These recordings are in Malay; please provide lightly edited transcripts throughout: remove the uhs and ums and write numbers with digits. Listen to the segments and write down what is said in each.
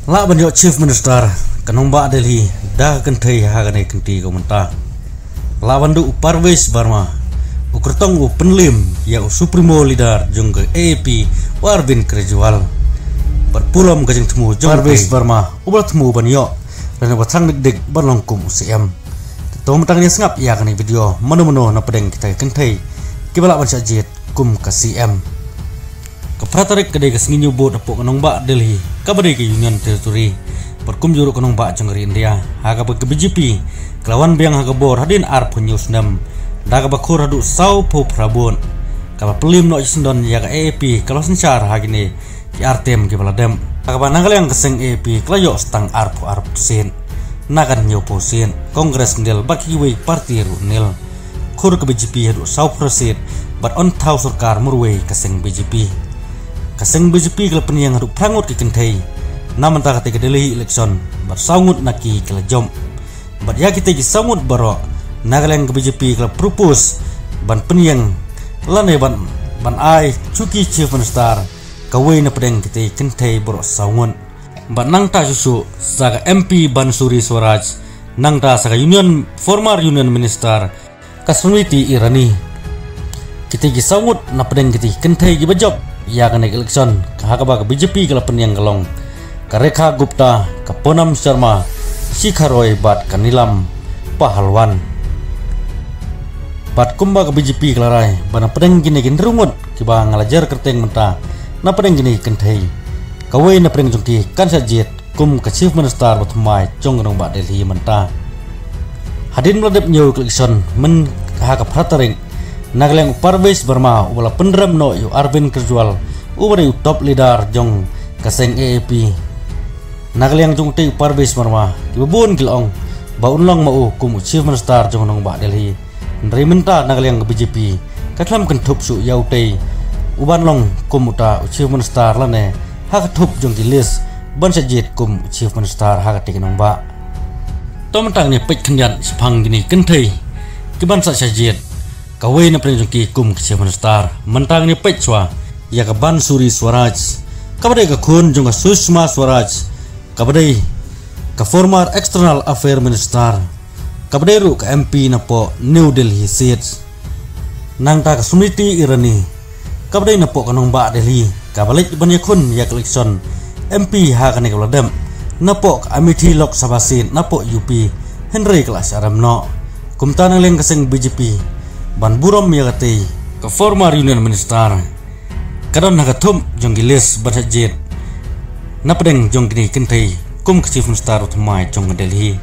La banyo Chief Minister kanong ba Delhi dah kentai hagane kenti komenta. La bandu Parvez Barma ukurtong penlim ya supremo leader jong ke AAP Arvind Kejriwal berpulam kajeng temu jong Parvez Barma ubal temu banyo dan batang dik berlongkum CM. Tom tangnya sengap ya kani video mano-mano na pedeng kita kentai kibala ban sajit kum ka CM. Kepratarik kedai kesengin nyubut apuk kanong ba Delhi kabari ke Union Territory berkum juruk kanong ba jengeri India haga ke BJP kelawan biang haga bor hadin arp news 6 daga bakur hadu sau po prabon kaba pelim no isendon ya ka AAP kalau sencar hagini ki artem ki baladem haga bananggal yang keseng AAP kelayo stang arp sen nagan nyopo sen kongres ndel baki wei parti runil kur ke BJP hadu sau proset bat on tau surkar murwei keseng BJP kaseng BJP kalau peniang haduk prangut ke kentai naman tak ketika Delhi election bersangut naki kala jom bat ya kita gisangut baro nagaleng ke BJP kalau propose ban peniang lane ban ai cuki Chief Minister kawai na pedeng kita kentai baro sangut bat nang ta susu saga MP Bansuri Swaraj nang ta saga former Union Minister Kasmriti Irani kita gisangut na pedeng kita kentai gibajob ya kena election kahakaba ke BJP kalau peniang galong Rekha Gupta ke Ponam Sharma Shikharoy bat kanilam pahalwan bat kumba ke BJP kelarai bana pedeng gini rungut kiba ngalajar kerteng menta na pedeng gini kentai kawai na pedeng jongki kan sajit kum ke Chief Minister batumai jong rong ba Delhi menta hadin meladep nyu election men kahaka prataring nagaleng Parvez Barma wala pendram no yu Arvind Kejriwal ubari top leader jong kaseng AAP nagaleng jong te Parvez Barma kibun kilong baun long mau kum Chief Minister jong nong ba Delhi ndri menta nagaleng BJP katlam kentup su yau te uban long kum uta Chief Minister lane hak thup jong ki list ban sajit kum Chief Minister hak te nong ba tom tang ni pek khnyan spang gini kenthei kiban sa sajit kawai na penjungki kum Chief Minister mentang ni pechwa ya ka Bansuri Swaraj kabadai ka khun jong ka Sushma Swaraj kabadai ka former External Affairs Minister kabadai ru ka MP na po New Delhi seats nang ta ka Smriti Irani kabadai na po kanong ba Delhi kabalik banya khun ya election MP ha ka ni kaladem na po ka Amethi Lok Sabha seat na po UP Henry Clash Aramno kumta nang leng kaseng BJP ban burom ya kate ke former Union Minister kadon nagatum jong gilis bajet na pedeng jong gini kentai kum ke Chief Minister utmai jong Delhi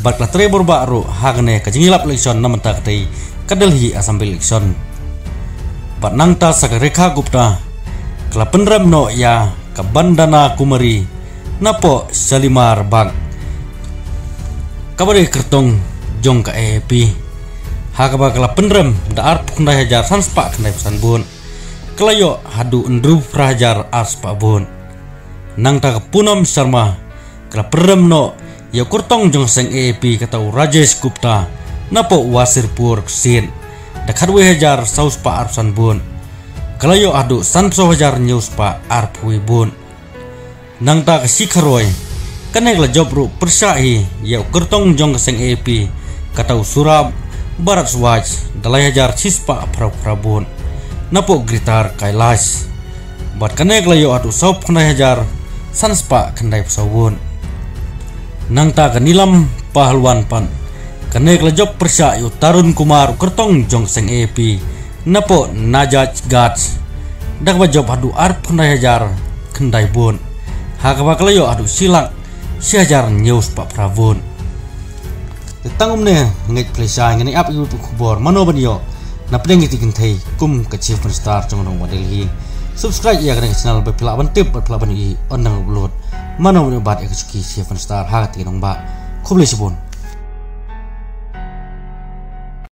bat la trebor baru hagne ka jingilap election na menta kate ka Delhi Assembly election bat nangta sa Rekha Gupta kala pendram no ya ka Bandana Kumari napo Shalimar Bagh kabare kertong jong ka AAP hakaba kala pendrem da arp kundai hajar sanspa kundai pesan bun kelayo hadu endru prahajar arspa bun nang ta Punam Sharma kala pendrem no ya kurtong jong seng AAP kata Rajesh Gupta napo Wasirpur sin da khadwe hajar sauspa arsan bun kelayo hadu sanso hajar nyuspa arpui bun nang ta Shikharoy kanai kala jobru persai ya kurtong jong seng AAP kata Surab Barat Swaj dalai hajar cispa prabun napo gritar Kailash bat kanek layo adu saup kandai hajar sanspa kandai pesawun nang ta kanilam pahalwan pan kanek lajop persya yu Tarun Kumar kertong jong seng AAP napo Najaj Gats dak bajob adu arp kandai hajar kandai bun hakaba layo adu silak si hajar news pa prabun tangum ne ngek plesa ngani ap yu khubor mano banyo na pedeng iti kentai kum ke Chief Minister jong nong Delhi subscribe ya kana channel be pela ban tip pela ban i on nang upload mano banyo bat ek Chief Minister ha ti nong ba khuble sibun